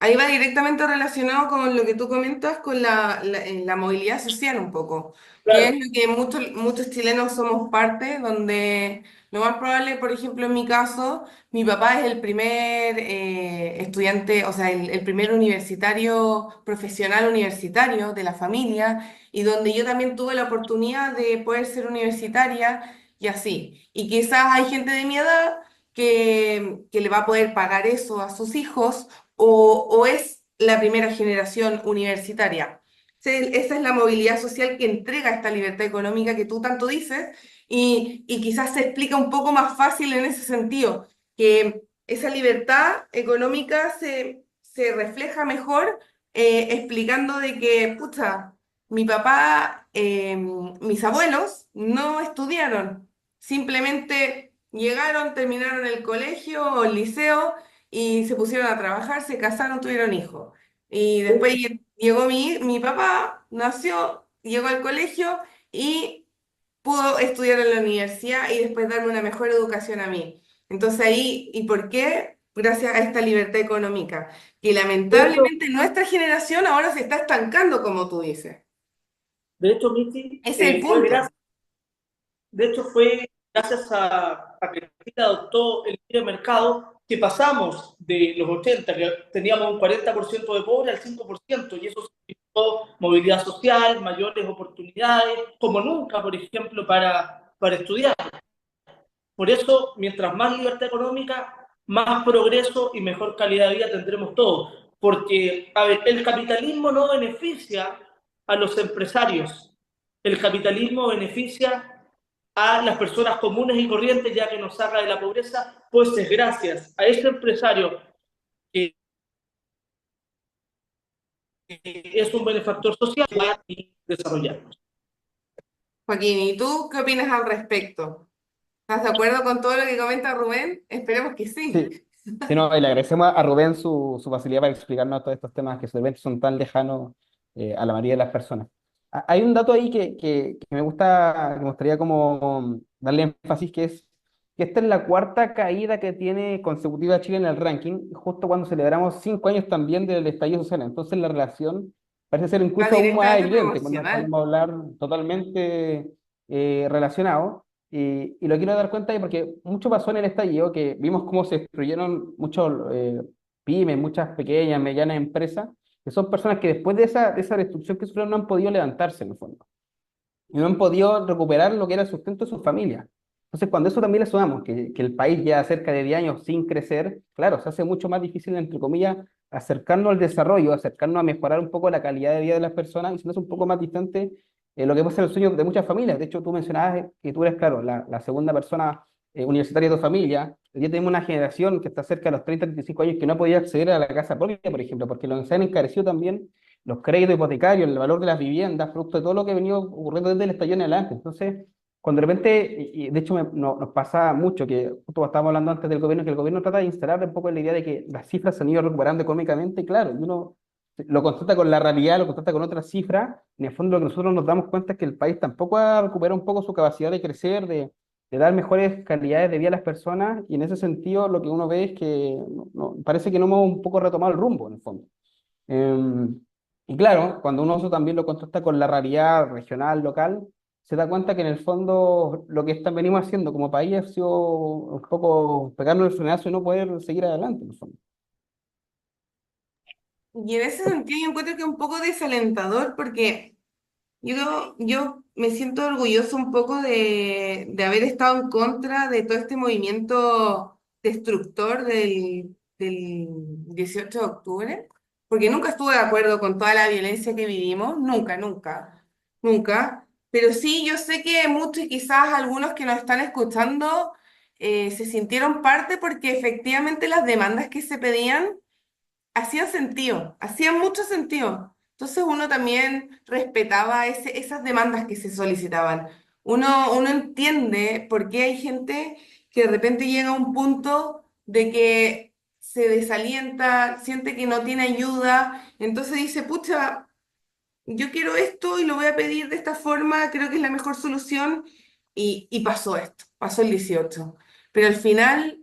Ahí va directamente relacionado con lo que tú comentas con la movilidad social un poco, que es claro, lo que muchos chilenos somos parte, donde lo más probable, por ejemplo, en mi caso, mi papá es el primer estudiante, o sea, el primer universitario, profesional universitario de la familia, y donde yo también tuve la oportunidad de poder ser universitaria y así. Y quizás hay gente de mi edad que le va a poder pagar eso a sus hijos o es la primera generación universitaria. Esa es la movilidad social que entrega esta libertad económica que tú tanto dices y quizás se explica un poco más fácil en ese sentido, que esa libertad económica se refleja mejor explicando de que, pucha, mi papá, mis abuelos no estudiaron, simplemente llegaron, terminaron el colegio o el liceo y se pusieron a trabajar, se casaron, tuvieron hijos. Y después llegó mi papá, nació, llegó al colegio y pudo estudiar en la universidad y después darme una mejor educación a mí. Entonces ahí, ¿y por qué? Gracias a esta libertad económica, que De hecho, lamentablemente nuestra generación ahora se está estancando, como tú dices. de hecho, Miti, Ese es el fue punto. gracias, de hecho fue gracias a que Chile adoptó el libre mercado que pasamos de los 80, que teníamos un 40% de pobres, al 5%, y eso significó movilidad social, mayores oportunidades, como nunca, por ejemplo, para estudiar. Por eso, mientras más libertad económica, más progreso y mejor calidad de vida tendremos todos. Porque, a ver, el capitalismo no beneficia a los empresarios. El capitalismo beneficia a las personas comunes y corrientes, ya que nos saca de la pobreza, pues es gracias a ese empresario que es un benefactor social y desarrollarnos. Joaquín, ¿y tú qué opinas al respecto? ¿Estás de acuerdo con todo lo que comenta Rubén? Esperemos que sí. Sí, sí, no, y le agradecemos a Rubén su facilidad para explicarnos todos estos temas que de repente son tan lejanos a la mayoría de las personas. Hay un dato ahí que me gusta, que me gustaría como darle énfasis, que es que esta es la cuarta caída que tiene consecutiva Chile en el ranking, justo cuando celebramos 5 años también del estallido social. Entonces la relación parece ser Va incluso aún más directamente evidente, cuando proporcional. podemos hablar totalmente relacionado. Y lo quiero dar cuenta de porque mucho pasó en el estallido, que vimos cómo se destruyeron muchos pymes, muchas pequeñas, medianas empresas, que son personas que después de esa destrucción que sufrieron no han podido levantarse en el fondo y no han podido recuperar lo que era el sustento de sus familias. Entonces, cuando eso también le sumamos, que el país ya cerca de 10 años sin crecer, claro, se hace mucho más difícil, entre comillas, acercarnos al desarrollo, acercarnos a mejorar un poco la calidad de vida de las personas y se nos hace un poco más distante lo que puede ser el sueño de muchas familias. De hecho, tú mencionabas que tú eres, claro, la segunda persona universitaria de tu familia. Hoy día tenemos una generación que está cerca de los 30, 35 años que no podía acceder a la casa propia, por ejemplo, porque los han encarecido también los créditos hipotecarios, el valor de las viviendas, producto de todo lo que ha venido ocurriendo desde el estallido en adelante. Entonces, cuando de repente, y de hecho nos pasa mucho, que justo estábamos hablando antes del gobierno, que el gobierno trata de instalar un poco la idea de que las cifras se han ido recuperando económicamente, y claro, y uno lo contrasta con la realidad, lo contrasta con otras cifras, y en el fondo lo que nosotros nos damos cuenta es que el país tampoco ha recuperado un poco su capacidad de crecer, de dar mejores calidades de vida a las personas, y en ese sentido lo que uno ve es que parece que no hemos un poco retomado el rumbo, en el fondo. Em, y claro, cuando uno eso también lo contrasta con la realidad regional, local, se da cuenta que en el fondo lo que venimos haciendo como país ha sido un poco pegarnos el frenazo y no poder seguir adelante, en el fondo. Y en ese sentido yo encuentro que es un poco desalentador porque yo me siento orgulloso un poco de haber estado en contra de todo este movimiento destructor del 18 de octubre, porque nunca estuve de acuerdo con toda la violencia que vivimos, nunca, nunca, nunca. Pero sí, yo sé que muchos y quizás algunos que nos están escuchando se sintieron parte porque efectivamente las demandas que se pedían hacían sentido, hacían mucho sentido. Entonces uno también respetaba esas demandas que se solicitaban. Uno entiende por qué hay gente que de repente llega a un punto de que se desalienta, siente que no tiene ayuda, entonces dice, pucha, yo quiero esto y lo voy a pedir de esta forma, creo que es la mejor solución. Y pasó esto, pasó el 18. Pero al final,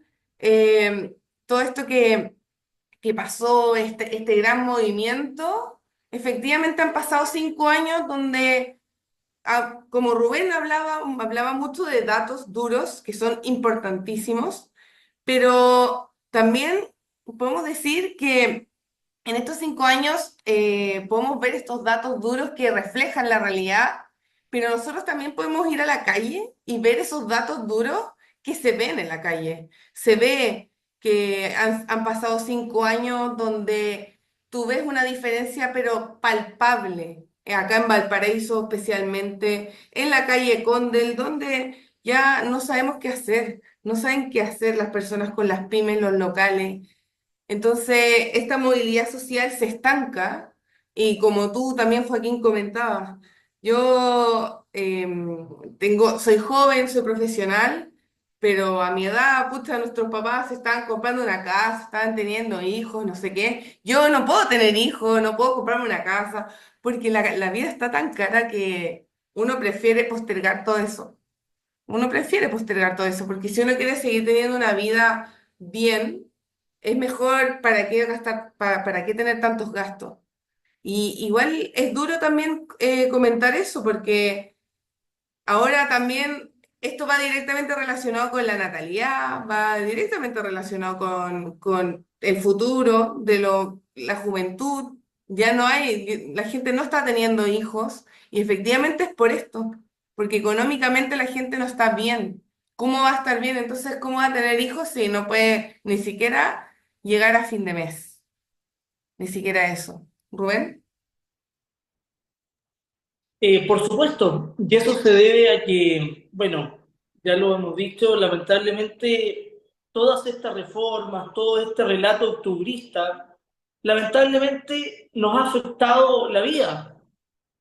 todo esto que pasó este gran movimiento, efectivamente han pasado 5 años donde, como Rubén hablaba mucho de datos duros, que son importantísimos, pero también podemos decir que en estos 5 años podemos ver estos datos duros que reflejan la realidad, pero nosotros también podemos ir a la calle y ver esos datos duros que se ven en la calle. Se ve que han pasado 5 años donde tú ves una diferencia, pero palpable. Acá en Valparaíso, especialmente, en la calle Condel, donde ya no sabemos qué hacer, no saben qué hacer las personas con las pymes, los locales. Entonces, esta movilidad social se estanca y como tú también, Joaquín, comentabas, yo soy joven, soy profesional, Pero a mi edad, pucha, nuestros papás se estaban comprando una casa, estaban teniendo hijos, no sé qué. Yo no puedo tener hijos, no puedo comprarme una casa, porque la vida está tan cara que uno prefiere postergar todo eso. Uno prefiere postergar todo eso, porque si uno quiere seguir teniendo una vida bien, es mejor para qué gastar, para qué tener tantos gastos. Y igual es duro también comentar eso, porque ahora también esto va directamente relacionado con la natalidad, va directamente relacionado con el futuro de la juventud. Ya no hay, la gente no está teniendo hijos y efectivamente es por esto, porque económicamente la gente no está bien. ¿Cómo va a estar bien? Entonces, ¿cómo va a tener hijos si no puede ni siquiera llegar a fin de mes? Ni siquiera eso. ¿Rubén? Por supuesto, y eso se debe a que, bueno, ya lo hemos dicho, lamentablemente todas estas reformas, todo este relato octubrista, lamentablemente nos ha afectado la vida,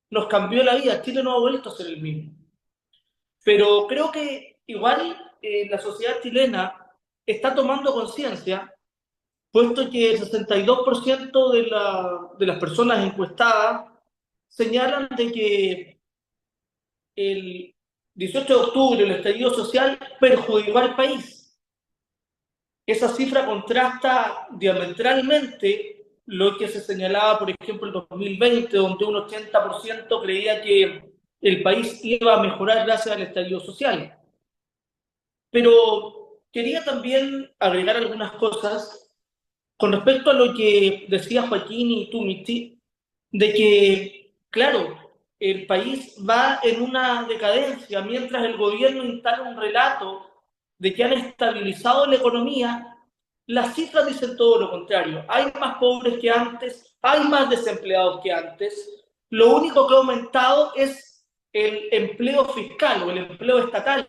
nos cambió la vida, Chile no ha vuelto a ser el mismo. Pero creo que igual la sociedad chilena está tomando conciencia, puesto que el 62% de las personas encuestadas señalan de que el 18 de octubre, el estallido social, perjudicó al país. Esa cifra contrasta diametralmente lo que se señalaba, por ejemplo, en 2020, donde un 80% creía que el país iba a mejorar gracias al estallido social. Pero quería también agregar algunas cosas con respecto a lo que decía Joaquín y tú, Michi, de que, claro, el país va en una decadencia mientras el gobierno instala un relato de que han estabilizado la economía. Las cifras dicen todo lo contrario. Hay más pobres que antes, hay más desempleados que antes. Lo único que ha aumentado es el empleo fiscal o el empleo estatal,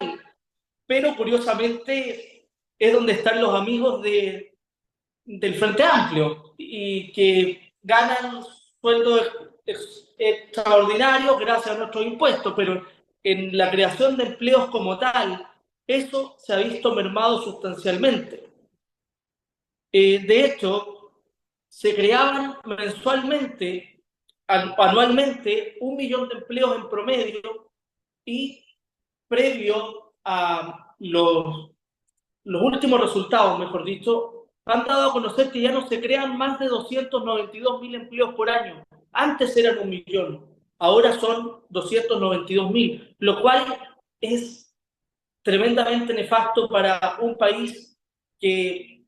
pero curiosamente es donde están los amigos del Frente Amplio y que ganan sueldos extraordinarios gracias a nuestros impuestos, pero en la creación de empleos como tal, eso se ha visto mermado sustancialmente. De hecho, se creaban mensualmente, anualmente, 1 millón de empleos en promedio y previo a los últimos resultados, mejor dicho, han dado a conocer que ya no se crean más de 292.000 empleos por año. Antes eran 1 millón, ahora son 292.000, lo cual es tremendamente nefasto para un país que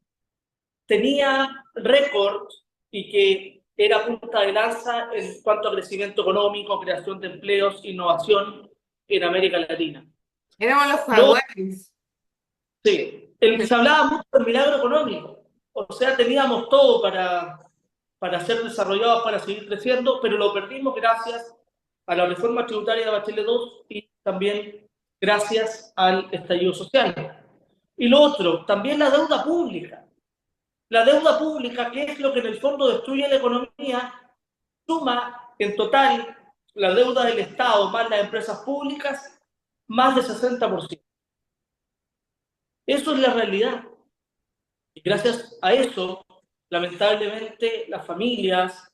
tenía récord y que era punta de lanza en cuanto a crecimiento económico, creación de empleos, innovación en América Latina. Éramos los Luego, jaguares. sí, se hablaba mucho del milagro económico, o sea, teníamos todo para ser desarrollados, para seguir creciendo, pero lo perdimos gracias a la reforma tributaria de Bachelet 2 y también gracias al estallido social. Y lo otro, también la deuda pública. La deuda pública, que es lo que en el fondo destruye la economía, suma en total la deuda del Estado más las empresas públicas más de 60%. Eso es la realidad. Y gracias a eso, lamentablemente, las familias,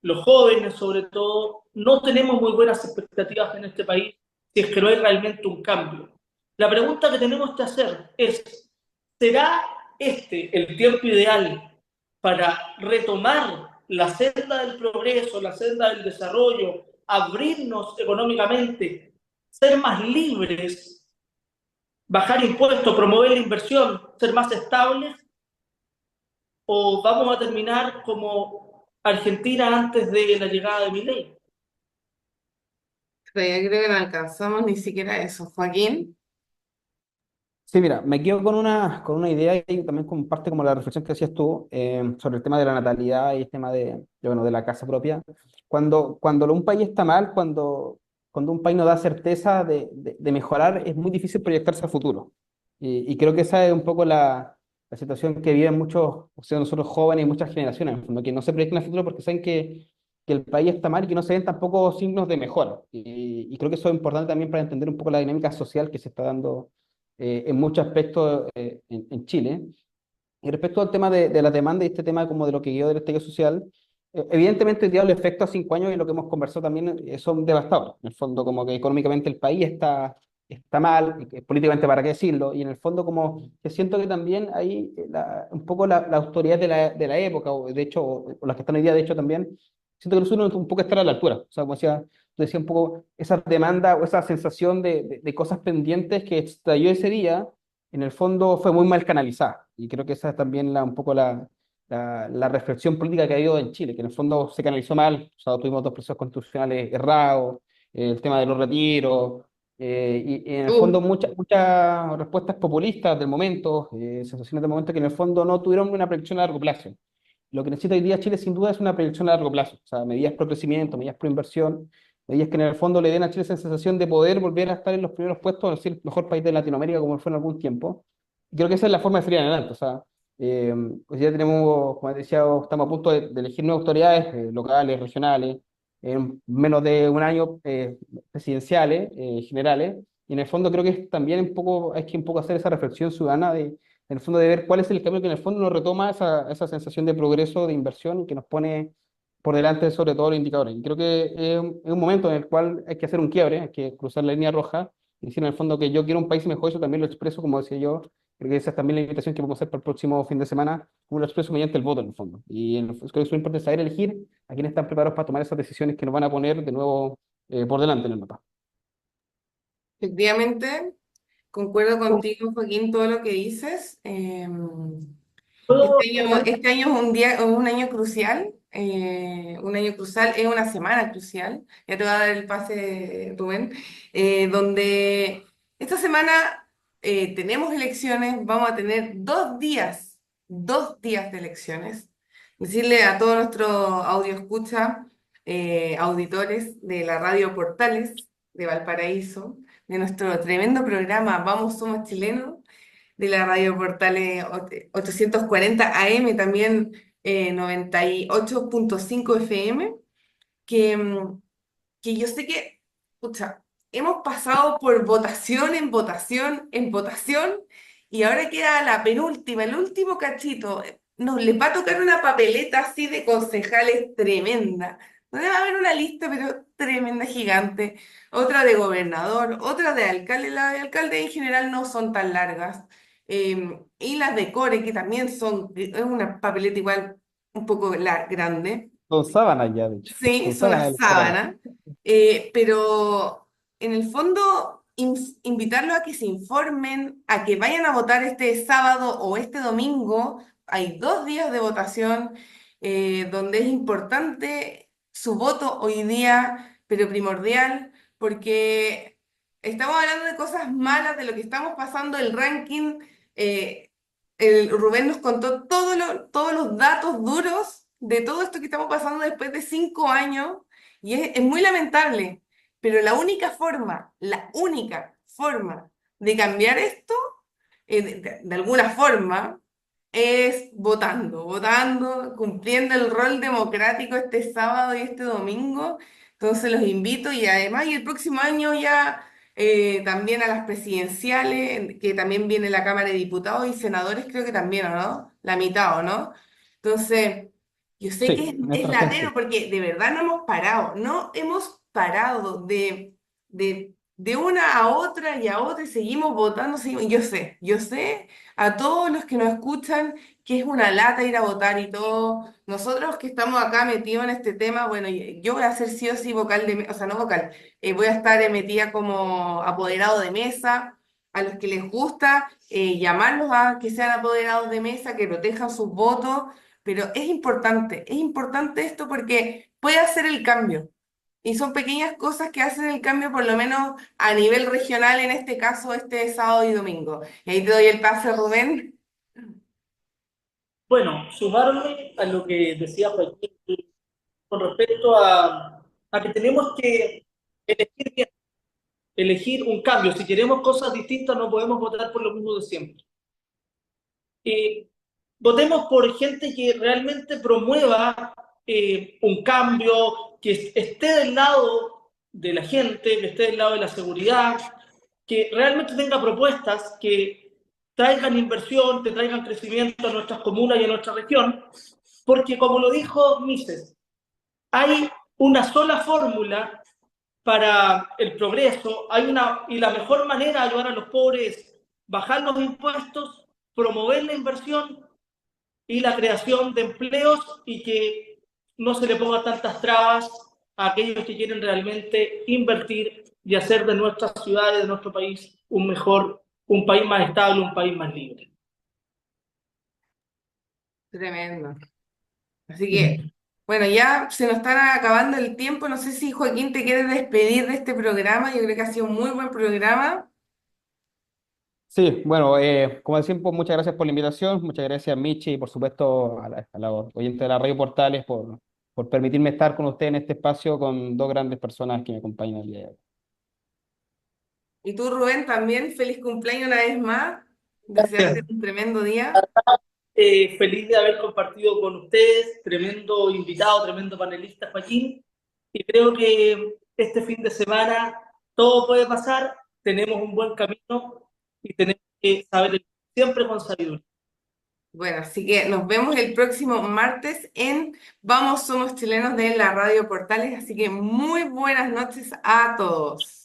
los jóvenes sobre todo, no tenemos muy buenas expectativas en este país si es que no hay realmente un cambio. La pregunta que tenemos que hacer es, ¿será este el tiempo ideal para retomar la senda del progreso, la senda del desarrollo, abrirnos económicamente, ser más libres, bajar impuestos, promover la inversión, ser más estables? ¿O vamos a terminar como Argentina antes de la llegada de Milei? Pero yo creo que no alcanzamos ni siquiera eso. Joaquín, Sí, mira, me quedo con una idea y también comparte como la reflexión que hacías tú sobre el tema de la natalidad y el tema bueno, de la casa propia. Cuando un país está mal, cuando un país no da certeza de mejorar, es muy difícil proyectarse a futuro. Y creo que esa es un poco la situación que viven muchos, o sea, nosotros jóvenes y muchas generaciones, en el fondo, que no se proyectan a futuro porque saben que el país está mal y que no se ven tampoco signos de mejora. Y creo que eso es importante también para entender un poco la dinámica social que se está dando en muchos aspectos en Chile. Y respecto al tema de la demanda y este tema como de lo que guió del estallido social, evidentemente hoy día los efectos a 5 años y lo que hemos conversado también son devastadores. En el fondo, como que económicamente el país está mal, y que políticamente para qué decirlo, y en el fondo como que siento que también hay un poco la autoridad de la época, o de hecho, o las que están hoy día, de hecho también, siento que nosotros un poco estar a la altura. O sea, como decía, tú decías un poco esa demanda o esa sensación de cosas pendientes que estalló ese día en el fondo fue muy mal canalizada. Y creo que esa es también un poco la reflexión política que ha habido en Chile, que en el fondo se canalizó mal. O sea, tuvimos dos procesos constitucionales errados, el tema de los retiros, y en el fondo Uh, muchas respuestas populistas del momento, sensaciones del momento que en el fondo no tuvieron una proyección a largo plazo. Lo que necesita hoy día Chile sin duda es una proyección a largo plazo, o sea, medidas pro crecimiento, medidas pro inversión, medidas que en el fondo le den a Chile esa sensación de poder volver a estar en los primeros puestos, es decir, el mejor país de Latinoamérica como fue en algún tiempo. Y creo que esa es la forma de salir adelante. O sea, pues ya tenemos, como decía, estamos a punto de elegir nuevas autoridades locales, regionales, en menos de un año presidenciales, generales, y en el fondo creo que también hay que un poco hacer esa reflexión ciudadana en el fondo de ver cuál es el cambio que en el fondo nos retoma esa sensación de progreso, de inversión y que nos pone por delante sobre todo los indicadores. Y creo que es un momento en el cual hay que hacer un quiebre, hay que cruzar la línea roja y decir en el fondo que yo quiero un país mejor, eso también lo expreso, como decía yo, creo que esa es también la invitación que vamos a hacer para el próximo fin de semana, como lo expreso mediante el voto en el fondo. Y creo que es muy importante saber elegir a quienes están preparados para tomar esas decisiones que nos van a poner de nuevo por delante en el mapa. Efectivamente, concuerdo contigo, Joaquín, todo lo que dices. ¿Puedo Este año es un año crucial, es una semana crucial. Ya te voy a dar el pase, Rubén, donde esta semana tenemos elecciones, vamos a tener 2 días de elecciones. Decirle a todos nuestros audio escucha, auditores de la radio Portales de Valparaíso, de nuestro tremendo programa Vamos Somos Chilenos de la radio Portales 840 AM, también 98.5 FM, que, que yo sé que, pucha, hemos pasado por votación en votación en votación y ahora queda la penúltima, el último cachito. Nos les va a tocar una papeleta así de concejales tremenda. No va a haber una lista, pero tremenda, gigante. Otra de gobernador, otra de alcalde. Las de alcalde en general no son tan largas. Y las de core, que también es una papeleta igual un poco grande. Son sábanas ya, de hecho. Sí, Son son sábanas las electorales. sábanas, pero en el fondo invitarlos a que se informen, a que vayan a votar este sábado o este domingo. Hay 2 días de votación donde es importante su voto hoy día, pero primordial, porque estamos hablando de cosas malas, de lo que estamos pasando, el ranking. eh, el Rubén nos contó todos los datos duros de todo esto que estamos pasando después de 5 años y es muy lamentable, pero la única forma de cambiar esto, de alguna forma, es votando, cumpliendo el rol democrático este sábado y este domingo. Entonces los invito y además y el próximo año ya también a las presidenciales, que también viene la Cámara de Diputados y senadores, creo que también, ¿o no? La mitad, ¿o no? Entonces, yo sé que Sí, en es esta región latero sí. porque de verdad no hemos parado de una a otra y a otra y seguimos votando, seguimos. Yo sé a todos los que nos escuchan que es una lata ir a votar y todo. Nosotros que estamos acá metidos en este tema, bueno, yo voy a ser sí o sí vocal o sea, no vocal, voy a estar metida como apoderado de mesa. A los que les gusta, llamarlos a que sean apoderados de mesa, que protejan sus votos, pero es importante esto porque puede hacer el cambio. Y son pequeñas cosas que hacen el cambio, por lo menos a nivel regional, en este caso, este sábado y domingo. Y ahí te doy el pase, Rubén. Bueno, sumarme a lo que decía Joaquín con respecto a que tenemos que elegir bien, elegir un cambio. Si queremos cosas distintas, no podemos votar por lo mismo de siempre. Eh, Votemos por gente que realmente promueva un cambio, que esté del lado de la gente, que esté del lado de la seguridad, que realmente tenga propuestas que traigan inversión, que traigan crecimiento a nuestras comunas y a nuestra región, porque como lo dijo Mises, hay una sola fórmula para el progreso, y la mejor manera de ayudar a los pobres es bajar los impuestos, promover la inversión y la creación de empleos y que no se le ponga tantas trabas a aquellos que quieren realmente invertir y hacer de nuestras ciudades, de nuestro país, un país más estable, un país más libre. Tremendo. Así que, bueno, ya se nos está acabando el tiempo. No sé si Joaquín te quieres despedir de este programa. Yo creo que ha sido un muy buen programa. Sí, bueno, como siempre, muchas gracias por la invitación, muchas gracias Michi y por supuesto a la oyente de la Radio Portales por permitirme estar con usted en este espacio con dos grandes personas que me acompañan el día de hoy. Y tú, Rubén, también, feliz cumpleaños una vez más. Desearte Gracias. un tremendo día. Feliz de haber compartido con ustedes, tremendo invitado, tremendo panelista, Joaquín. Y creo que este fin de semana todo puede pasar, tenemos un buen camino y tenemos que saber siempre con sabiduría. Bueno, así que nos vemos el próximo martes en Vamos Somos Chilenos de la Radio Portales. Así que muy buenas noches a todos.